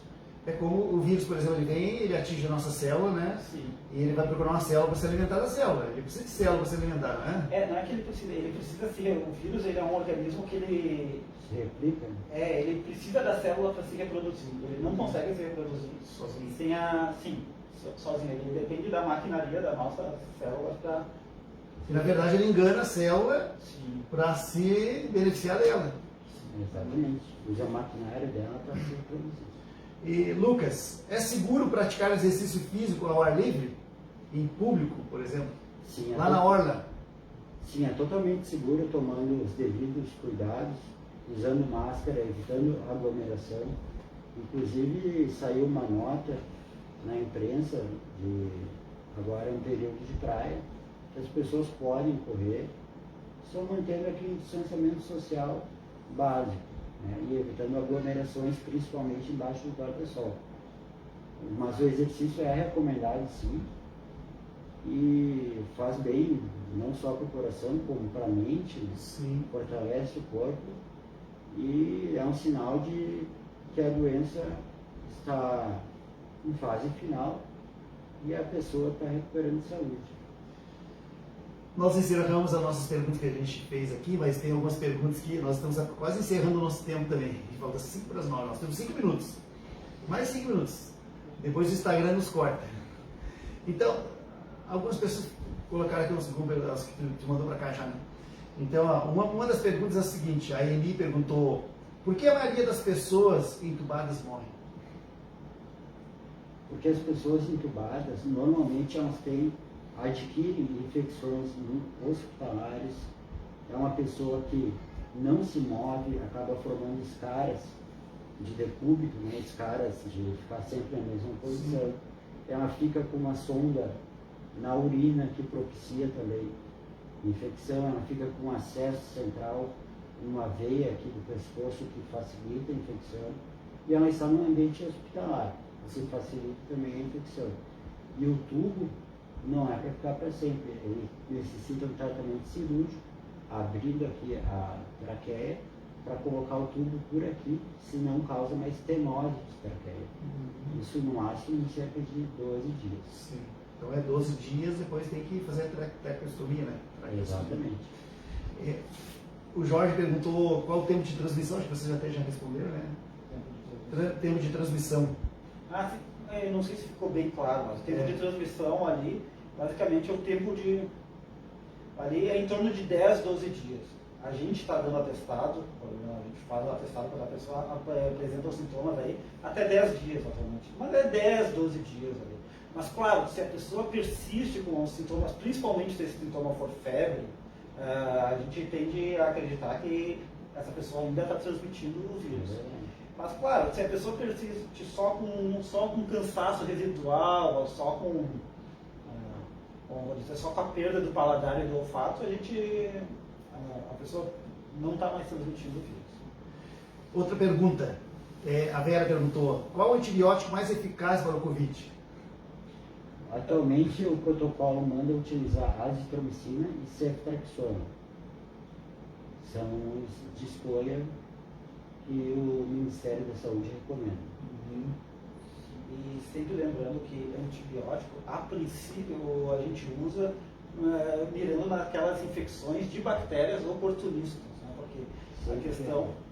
É como o vírus, por exemplo, ele vem, ele atinge a nossa célula, né? Sim. E ele vai procurar uma célula para se alimentar da célula. Ele precisa de célula para se alimentar, né? Não é que ele precisa ser, o vírus ele é um organismo que ele se replica. Ele precisa da célula para se reproduzir. Ele não consegue se reproduzir sozinho. Sozinho. Ele depende da maquinaria da nossa célula para... E na verdade ele engana a célula para se beneficiar dela. Sim, exatamente. Usa a maquinária dela para se reproduzir. E Lucas, é seguro praticar exercício físico ao ar livre? Em público, por exemplo? Sim, lá na orla? Sim, é totalmente seguro, tomando os devidos cuidados, usando máscara, evitando aglomeração. Inclusive saiu uma nota na imprensa agora é um período de praia, que as pessoas podem correr, só mantendo aquele distanciamento social básico, né, e evitando aglomerações, principalmente embaixo do guarda-sol. Mas o exercício é recomendado sim, e faz bem não só para o coração, como para a mente, né? Fortalece o corpo, e é um sinal de que a doença está em fase final e a pessoa está recuperando saúde. nós encerramos as nossas perguntas que a gente fez aqui, mas tem algumas perguntas que nós estamos quase encerrando o nosso tempo também. Falta 5 para as 9, nós temos 5 minutos. Mais 5 minutos. Depois o Instagram nos corta. Então, algumas pessoas colocaram aqui uns números que tu mandou para cá já, né? Então, ó, uma das perguntas é a seguinte, a Emi perguntou, por que a maioria das pessoas entubadas morrem? Porque as pessoas entubadas, normalmente elas adquirem infecções hospitalares, é uma pessoa que não se move, acaba formando escaras de decúbito, né? Escaras de ficar sempre na mesma posição. Sim. Ela fica com uma sonda na urina que propicia também infecção, ela fica com acesso central, uma veia aqui do pescoço que facilita a infecção, e ela está no ambiente hospitalar, isso facilita também a infecção. E o tubo não é para ficar para sempre, ele necessita um tratamento cirúrgico, abrindo aqui a traqueia, para colocar o tubo por aqui, senão causa uma estenose de traqueia. Isso no máximo em cerca de 12 dias. Sim. Então é 12 dias, depois tem que fazer a traqueostomia, né? Exatamente. O Jorge perguntou qual o tempo de transmissão, acho que vocês até já responderam, né? Tempo de transmissão. Eu não sei se ficou bem claro, mas o tempo de transmissão ali, basicamente é o tempo de... Ali é em torno de 10, 12 dias. A gente está dando atestado, a gente faz o atestado quando a pessoa apresenta os sintomas aí, até 10 dias atualmente. Mas é 10, 12 dias ali. Mas claro, se a pessoa persiste com os sintomas, principalmente se esse sintoma for febre, a gente tende a acreditar que essa pessoa ainda está transmitindo o vírus. Mas claro, se a pessoa persiste só com cansaço residual, ou só com a perda do paladar e do olfato, a pessoa não está mais transmitindo o vírus. Outra pergunta, a Vera perguntou, qual o antibiótico mais eficaz para o Covid? Atualmente o protocolo manda utilizar azitromicina e ceftriaxona. São os de escolha que o Ministério da Saúde recomenda. E sempre lembrando que antibiótico, a princípio, a gente usa mirando naquelas infecções de bactérias oportunistas, né?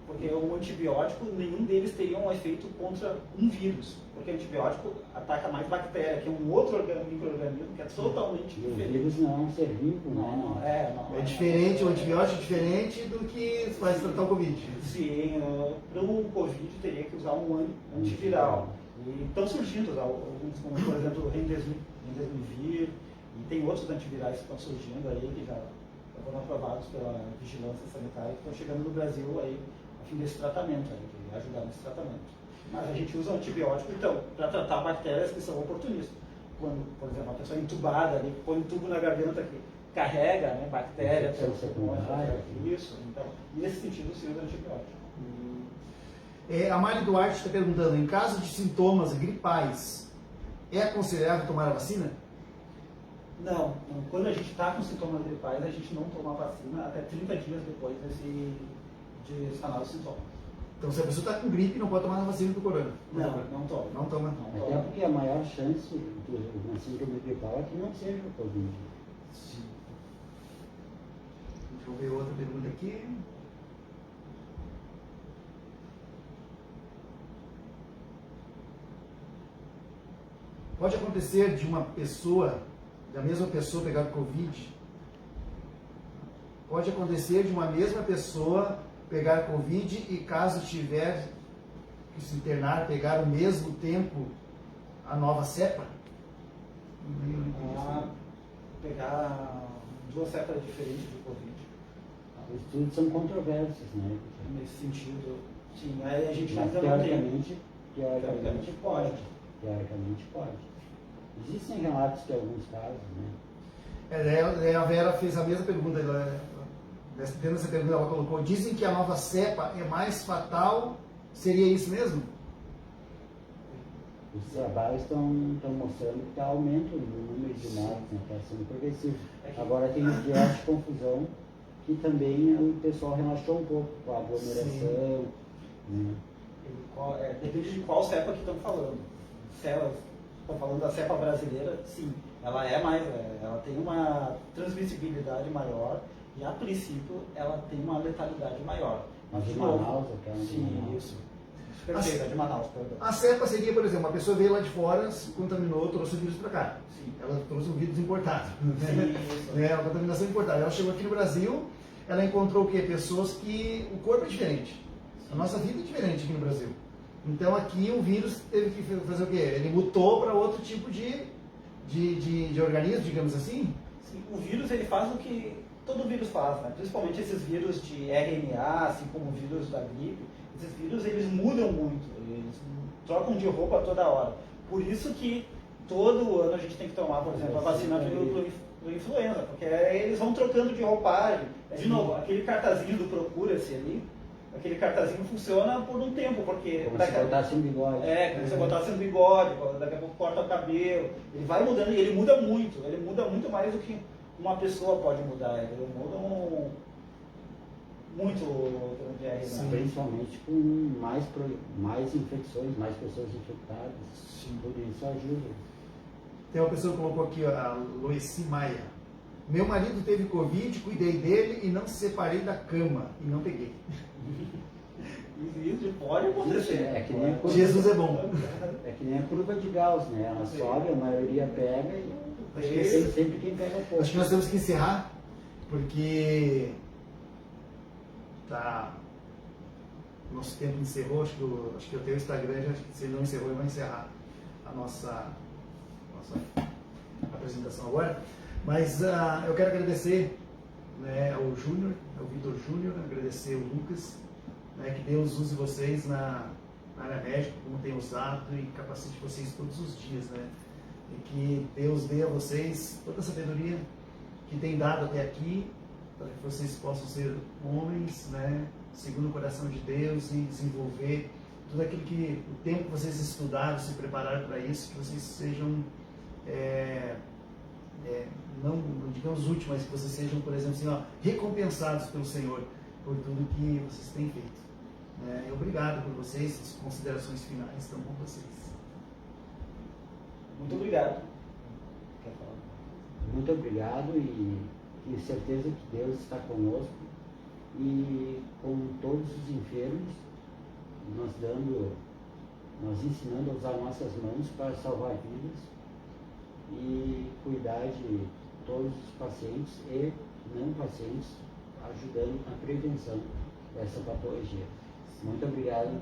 Porque o antibiótico, nenhum deles teria um efeito contra um vírus, porque o antibiótico ataca mais bactéria, que é um outro micro-organismo que é totalmente diferente. O vírus não é um ser vivo, né? É diferente, o antibiótico é diferente do que vai se tratar o Covid. Sim, para o Covid teria que usar um antiviral. E estão surgindo alguns, como por exemplo o Remdesivir, e tem outros antivirais que estão surgindo aí, que já foram aprovados pela vigilância sanitária, que estão chegando no Brasil aí, a fim desse tratamento, aí, de ajudar nesse tratamento. Mas a gente usa antibiótico, então, para tratar bactérias que são oportunistas. Quando, por exemplo, uma pessoa entubada, ali, põe um tubo na garganta que carrega, né, bactéria, isso, então, nesse sentido se usa antibiótico. A Mari Duarte está perguntando, em caso de sintomas gripais, é aconselhável tomar a vacina? Não. Quando a gente está com sintomas gripais, a gente não toma a vacina até 30 dias depois de sanar os sintomas. Então, se a pessoa está com gripe, não pode tomar a vacina do corona? Não toma. Não toma. Até porque a maior chance de uma síndrome gripal é que não seja o Covid. Sim. Deixa eu ver outra pergunta aqui. Pode acontecer de uma pessoa, da mesma pessoa pegar Covid? Pode acontecer de uma mesma pessoa pegar Covid e caso tiver que se internar, pegar ao mesmo tempo a nova cepa? Pegar duas cepas diferentes do Covid. Os estudos são controversos, né? Nesse sentido, sim. Aí a gente mas teoricamente pode. Teoricamente pode. Existem relatos de alguns casos, né? A Vera fez a mesma pergunta. Dentro dessa pergunta ela colocou, dizem que a nova cepa é mais fatal, seria isso mesmo? Os trabalhos estão mostrando que está aumento no número de mortes, né? Está sendo progressivo. Agora tem um viés de confusão que também o pessoal relaxou um pouco com a aglomeração. Né? Depende de qual cepa que estão falando. estou falando da cepa brasileira, sim, ela é mais, ela tem uma transmissibilidade maior e a princípio ela tem uma letalidade maior. Mas de novo, Manaus, aquela de sim, Manaus. isso. Perfeito, de Manaus, perdão. A cepa seria, por exemplo, uma pessoa veio lá de fora, se contaminou, trouxe o vírus para cá. Sim. Ela trouxe um vírus importado. Sim, isso. É uma contaminação importada. Ela chegou aqui no Brasil, ela encontrou o quê? Pessoas que o corpo é diferente. A nossa vida é diferente aqui no Brasil. Então aqui o vírus teve que fazer o quê? Ele mutou para outro tipo de organismo, digamos assim. Sim, o vírus ele faz o que todo vírus faz, né? Principalmente esses vírus de RNA, assim como o vírus da gripe. Esses vírus eles mudam muito, eles trocam de roupa toda hora. Por isso que todo ano a gente tem que tomar, por exemplo, a vacina do influenza, porque eles vão trocando de roupagem. De novo, aquele cartazinho do Procura-se ali, aquele cartazinho funciona por um tempo, porque... Como se botasse um bigode. como se botasse um bigode, daqui a pouco corta o cabelo. Ele vai mudando e ele muda muito mais do que uma pessoa pode mudar. Ele muda muito o que é, Sim. Principalmente com mais infecções, mais pessoas infectadas. Sim. Tudo isso ajuda. Tem uma pessoa que colocou aqui, a Loeci Maia. Meu marido teve Covid, cuidei dele e não se separei da cama. E não peguei. Isso pode acontecer. É que nem a curva, Jesus é bom. É que nem a curva de Gauss, né? Ela sobe, a maioria pega e acho que é sempre quem pega pouco. Acho que nós temos que encerrar, porque tá, nosso tempo encerrou. Acho que eu tenho o Instagram, já, se ele não encerrou, eu vou encerrar a nossa apresentação agora. Mas eu quero agradecer, né, ao Júnior, ao Vitor Júnior, agradecer o Lucas, né, que Deus use vocês na área médica, como tem usado, e capacite vocês todos os dias, né? E que Deus dê a vocês toda a sabedoria que tem dado até aqui, para que vocês possam ser homens, né, segundo o coração de Deus, e desenvolver tudo aquilo que, o tempo que vocês estudaram, se prepararam para isso, que vocês sejam, não digamos úteis, mas que vocês sejam, por exemplo, assim, recompensados pelo Senhor por tudo que vocês têm feito. E obrigado por vocês, as considerações finais estão com vocês. Muito obrigado. Quer falar? Muito obrigado e tenho certeza que Deus está conosco e com todos os enfermos, nós ensinando a usar nossas mãos para salvar vidas e cuidar de todos os pacientes e não pacientes, ajudando na prevenção dessa patologia. Muito obrigado,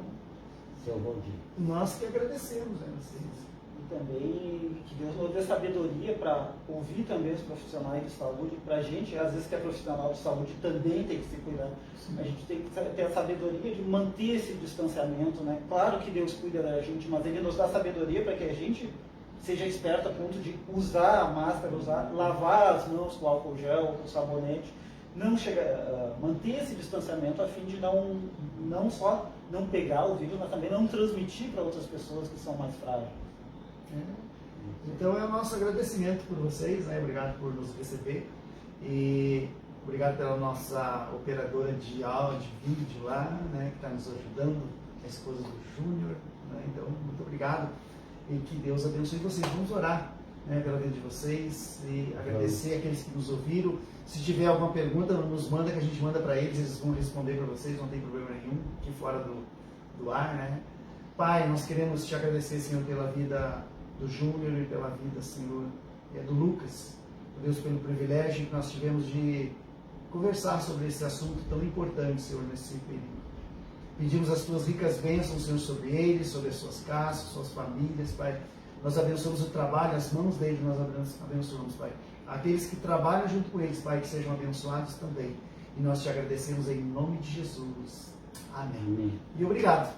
seu Valdir. Nós que agradecemos, né, vocês. E também que Deus nos dê sabedoria para ouvir também os profissionais de saúde. Para a gente, às vezes que é profissional de saúde, também tem que se cuidar. A gente tem que ter a sabedoria de manter esse distanciamento, né? Claro que Deus cuida da gente, mas Ele nos dá sabedoria para que a gente seja esperto a ponto de usar a máscara, lavar as mãos com álcool gel, com sabonete, manter esse distanciamento a fim de não só não pegar o vírus, mas também não transmitir para outras pessoas que são mais frágeis. Então é o nosso agradecimento por vocês, né? Obrigado por nos receber e obrigado pela nossa operadora de áudio, de vídeo lá, né? Que está nos ajudando, a esposa do Júnior, né? Então, muito obrigado e que Deus abençoe vocês. Vamos orar, né, pela vida de vocês e agradecer aqueles que nos ouviram. Se tiver alguma pergunta, nos manda, que a gente manda para eles vão responder para vocês, não tem problema nenhum, aqui fora do ar, né? Pai, nós queremos te agradecer, Senhor, pela vida do Júnior e pela vida, Senhor, do Lucas. Deus, pelo privilégio que nós tivemos de conversar sobre esse assunto tão importante, Senhor, nesse período. Pedimos as tuas ricas bênçãos, Senhor, sobre eles, sobre as suas casas, suas famílias, Pai. Nós abençoamos o trabalho, as mãos deles nós abençoamos, Pai. Aqueles que trabalham junto com eles, Pai, que sejam abençoados também. E nós te agradecemos em nome de Jesus. Amém. E obrigado.